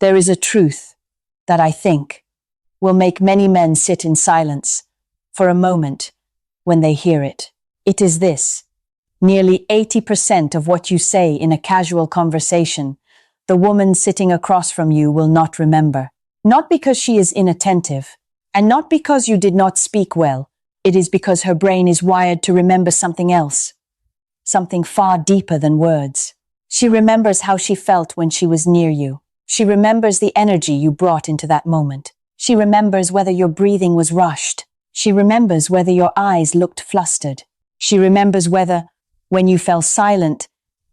There is a truth that I think will make many men sit in silence for a moment when they hear it. It is this: nearly 80% of what you say in a casual conversation, the woman sitting across from you will not remember. Not because she is inattentive, and not because you did not speak well. It is because her brain is wired to remember something else, something far deeper than words. She remembers how she felt when she was near you. She remembers the energy you brought into that moment. She remembers whether your breathing was rushed. She remembers whether your eyes looked flustered. She remembers whether, when you fell silent,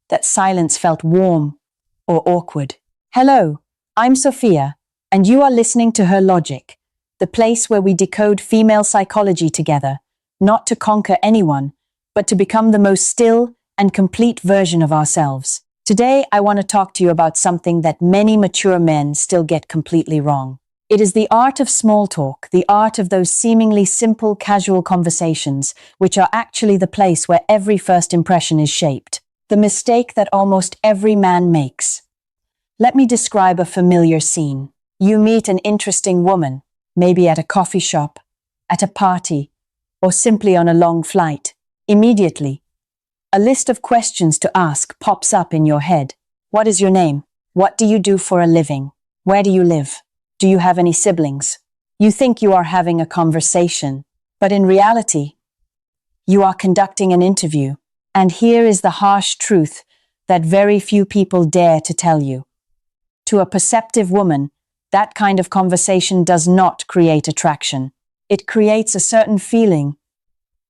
that silence felt warm or awkward. Hello, I'm Sophia, and you are listening to Her Logic, the place where we decode female psychology together, not to conquer anyone, but to become the most still and complete version of ourselves. Today, I want to talk to you about something that many mature men still get completely wrong. It is the art of small talk, the art of those seemingly simple, casual conversations, which are actually the place where every first impression is shaped. The mistake that almost every man makes. Let me describe a familiar scene. You meet an interesting woman, maybe at a coffee shop, at a party, or simply on a long flight. Immediately, a list of questions to ask pops up in your head. What is your name? What do you do for a living? Where do you live? Do you have any siblings? You think you are having a conversation, but in reality, you are conducting an interview. And here is the harsh truth that very few people dare to tell you. To a perceptive woman, that kind of conversation does not create attraction. It creates a certain feeling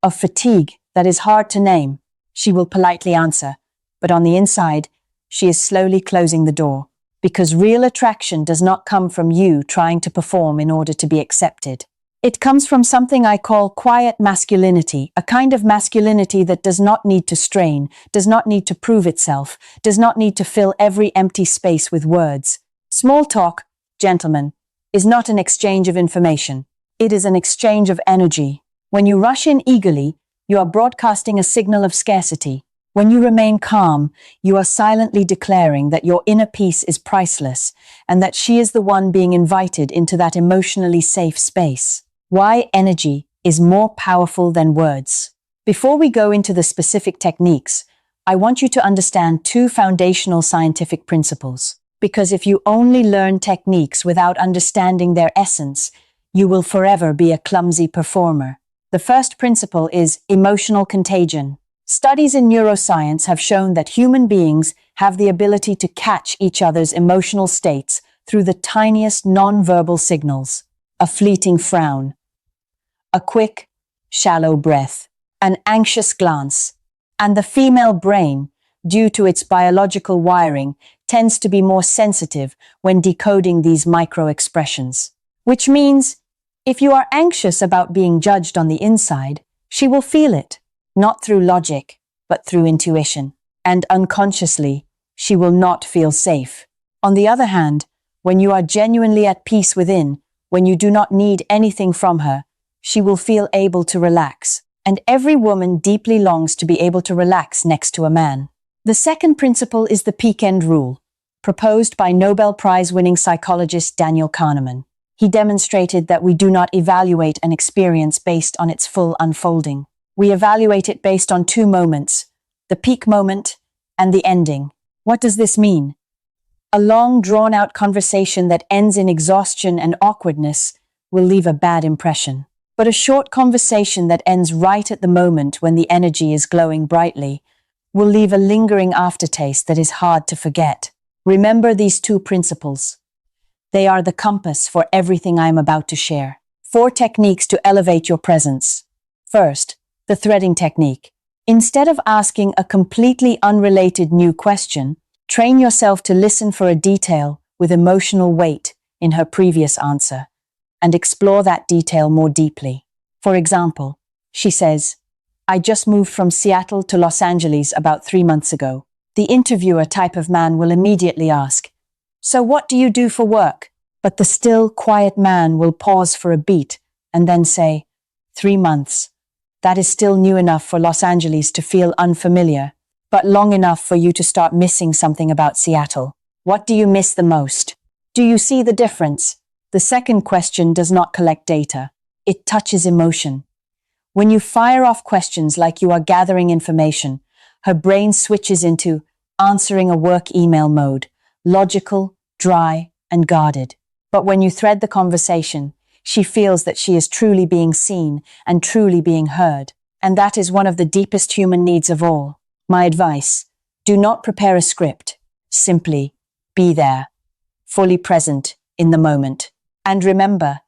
of fatigue that is hard to name. She will politely answer, but on the inside, she is slowly closing the door. Because real attraction does not come from you trying to perform in order to be accepted. It comes from something I call quiet masculinity, a kind of masculinity that does not need to strain, does not need to prove itself, does not need to fill every empty space with words. Small talk, gentlemen, is not an exchange of information. It is an exchange of energy. When you rush in eagerly, you are broadcasting a signal of scarcity. When you remain calm, you are silently declaring that your inner peace is priceless and that she is the one being invited into that emotionally safe space. Why energy is more powerful than words. Before we go into the specific techniques, I want you to understand two foundational scientific principles. Because if you only learn techniques without understanding their essence, you will forever be a clumsy performer. The first principle is emotional contagion. Studies in neuroscience have shown that human beings have the ability to catch each other's emotional states through the tiniest non-verbal signals. A fleeting frown, a quick, shallow breath, an anxious glance. And the female brain, due to its biological wiring, tends to be more sensitive when decoding these micro-expressions. Which means, if you are anxious about being judged on the inside, she will feel it. Not through logic, but through intuition. And unconsciously, she will not feel safe. On the other hand, when you are genuinely at peace within, when you do not need anything from her, she will feel able to relax. And every woman deeply longs to be able to relax next to a man. The second principle is the peak end rule, proposed by Nobel Prize-winning psychologist Daniel Kahneman. He demonstrated that we do not evaluate an experience based on its full unfolding. We evaluate it based on two moments, the peak moment and the ending. What does this mean? A long, drawn-out conversation that ends in exhaustion and awkwardness will leave a bad impression. But a short conversation that ends right at the moment when the energy is glowing brightly will leave a lingering aftertaste that is hard to forget. Remember these two principles. They are the compass for everything I am about to share. 4 techniques to elevate your presence. First, the threading technique. Instead of asking a completely unrelated new question, train yourself to listen for a detail with emotional weight in her previous answer and explore that detail more deeply. For example, she says, "I just moved from Seattle to Los Angeles about 3 months ago." The interviewer type of man will immediately ask, "So what do you do for work?" But the still, quiet man will pause for a beat and then say, 3 months. That is still new enough for Los Angeles to feel unfamiliar, but long enough for you to start missing something about Seattle. What do you miss the most? Do you see the difference? The second question does not collect data. It touches emotion. When you fire off questions like you are gathering information, her brain switches into answering a work email mode, logical, dry, and guarded. But when you thread the conversation, she feels that she is truly being seen and truly being heard. And that is one of the deepest human needs of all. My advice: do not prepare a script. Simply be there, fully present in the moment. And remember,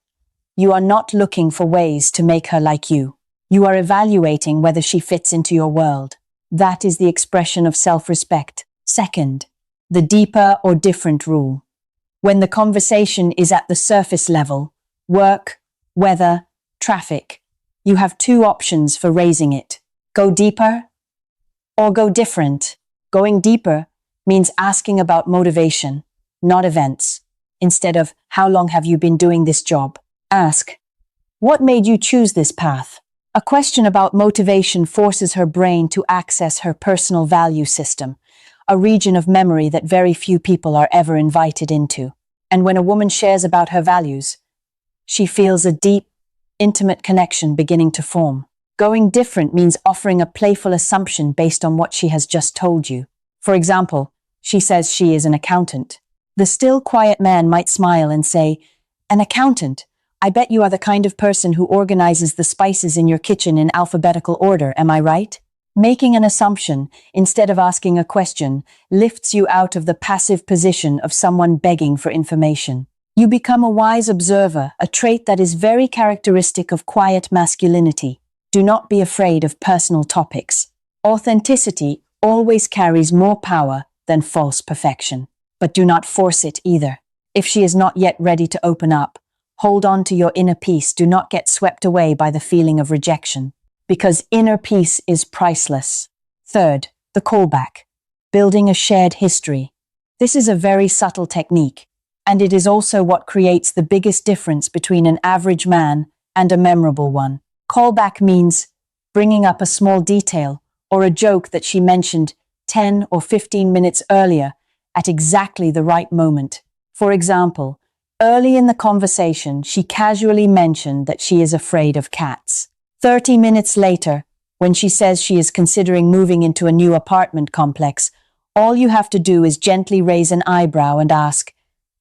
you are not looking for ways to make her like you. You are evaluating whether she fits into your world. That is the expression of self-respect. Second, the deeper or different rule. When the conversation is at the surface level, work, weather, traffic, you have two options for raising it. Go deeper or go different. Going deeper means asking about motivation, not events. Instead of, how long have you been doing this job? Ask, what made you choose this path? A question about motivation forces her brain to access her personal value system, a region of memory that very few people are ever invited into. And when a woman shares about her values, she feels a deep, intimate connection beginning to form. Going different means offering a playful assumption based on what she has just told you. For example, she says she is an accountant. The still, quiet man might smile and say, "An accountant? I bet you are the kind of person who organizes the spices in your kitchen in alphabetical order, am I right?" Making an assumption instead of asking a question lifts you out of the passive position of someone begging for information. You become a wise observer, a trait that is very characteristic of quiet masculinity. Do not be afraid of personal topics. Authenticity always carries more power than false perfection. But do not force it either. If she is not yet ready to open up, hold on to your inner peace. Do not get swept away by the feeling of rejection, because inner peace is priceless. Third, the callback, building a shared history. This is a very subtle technique, and it is also what creates the biggest difference between an average man and a memorable one. Callback means bringing up a small detail or a joke that she mentioned 10 or 15 minutes earlier at exactly the right moment. For example, early in the conversation, she casually mentioned that she is afraid of cats. 30 minutes later, when she says she is considering moving into a new apartment complex, all you have to do is gently raise an eyebrow and ask,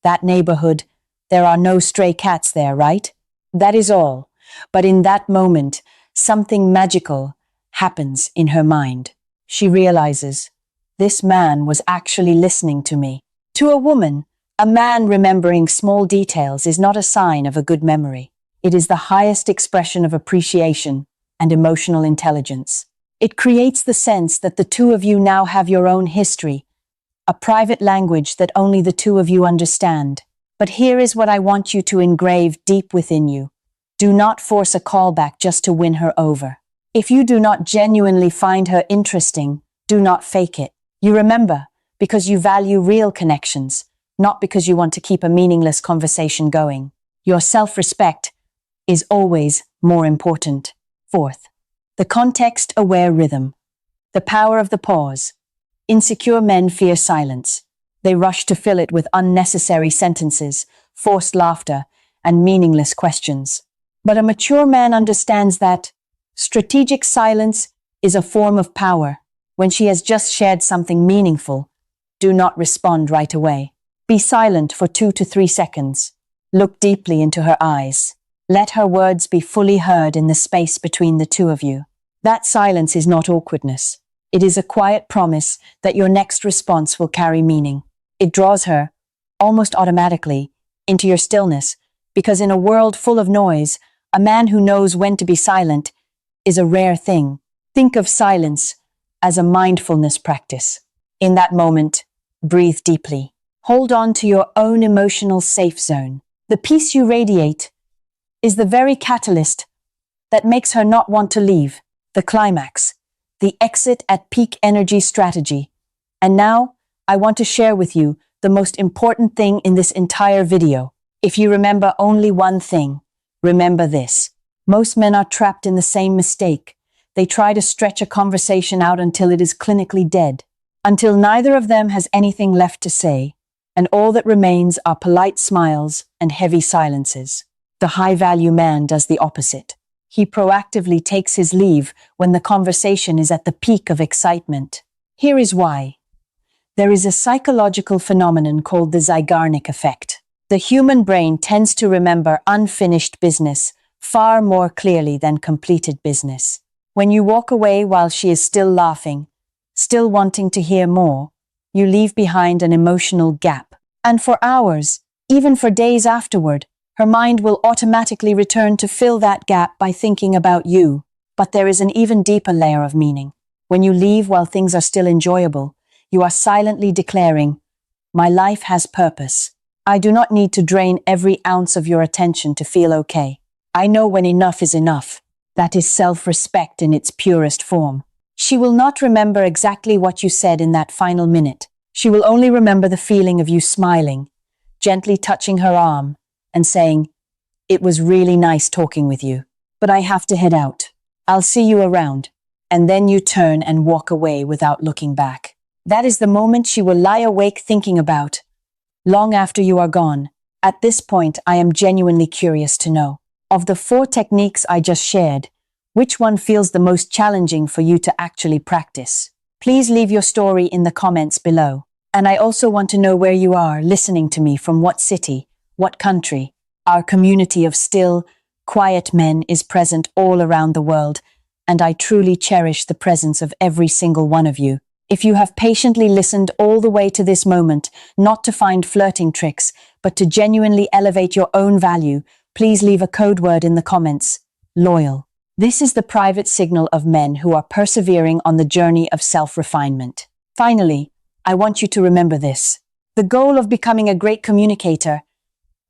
"That neighborhood, there are no stray cats there, right?" That is all. But in that moment, something magical happens in her mind. She realizes, this man was actually listening to me. To a woman, a man remembering small details is not a sign of a good memory. It is the highest expression of appreciation and emotional intelligence. It creates the sense that the two of you now have your own history, a private language that only the two of you understand. But here is what I want you to engrave deep within you. Do not force a callback just to win her over. If you do not genuinely find her interesting, do not fake it. You remember, because you value real connections, not because you want to keep a meaningless conversation going. Your self-respect is always more important. Fourth, the context-aware rhythm. The power of the pause. Insecure men fear silence. They rush to fill it with unnecessary sentences, forced laughter, and meaningless questions. But a mature man understands that strategic silence is a form of power. When she has just shared something meaningful, do not respond right away. Be silent for 2 to 3 seconds. Look deeply into her eyes. Let her words be fully heard in the space between the two of you. That silence is not awkwardness. It is a quiet promise that your next response will carry meaning. It draws her, almost automatically, into your stillness, because in a world full of noise, a man who knows when to be silent is a rare thing. Think of silence as a mindfulness practice. In that moment, breathe deeply. Hold on to your own emotional safe zone. The peace you radiate is the very catalyst that makes her not want to leave. The climax, the exit at peak energy strategy. And now, I want to share with you the most important thing in this entire video. If you remember only one thing, remember this. Most men are trapped in the same mistake. They try to stretch a conversation out until it is clinically dead, until neither of them has anything left to say. and all that remains are polite smiles and heavy silences. The high-value man does the opposite. He proactively takes his leave when the conversation is at the peak of excitement. Here is why. There is a psychological phenomenon called the Zeigarnik Effect. The human brain tends to remember unfinished business far more clearly than completed business. When you walk away while she is still laughing, still wanting to hear more, you leave behind an emotional gap. And for hours, even for days afterward, her mind will automatically return to fill that gap by thinking about you. But there is an even deeper layer of meaning. When you leave while things are still enjoyable, you are silently declaring, "My life has purpose. I do not need to drain every ounce of your attention to feel okay. I know when enough is enough." That is self-respect in its purest form. She will not remember exactly what you said in that final minute. She will only remember the feeling of you smiling, gently touching her arm, and saying, "It was really nice talking with you, but I have to head out. I'll see you around." And then you turn and walk away without looking back. That is the moment she will lie awake thinking about, long after you are gone. At this point, I am genuinely curious to know, of the 4 techniques I just shared, which one feels the most challenging for you to actually practice? Please leave your story in the comments below. And I also want to know where you are listening to me, from what city, what country. Our community of still, quiet men is present all around the world, and I truly cherish the presence of every single one of you. If you have patiently listened all the way to this moment, not to find flirting tricks, but to genuinely elevate your own value, please leave a code word in the comments: loyal. This is the private signal of men who are persevering on the journey of self-refinement. Finally, I want you to remember this. The goal of becoming a great communicator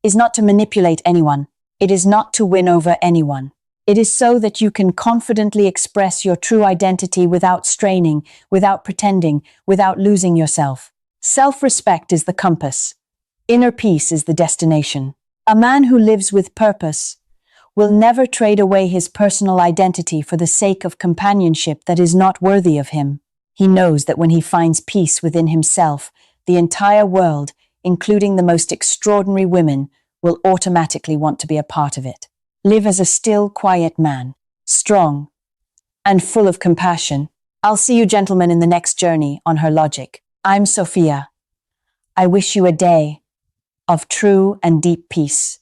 is not to manipulate anyone. It is not to win over anyone. It is so that you can confidently express your true identity without straining, without pretending, without losing yourself. Self-respect is the compass. Inner peace is the destination. A man who lives with purpose will never trade away his personal identity for the sake of companionship that is not worthy of him. He knows that when he finds peace within himself, the entire world, including the most extraordinary women, will automatically want to be a part of it. Live as a still, quiet man, strong, and full of compassion. I'll see you gentlemen in the next journey on Her Logic. I'm Sophia. I wish you a day of true and deep peace.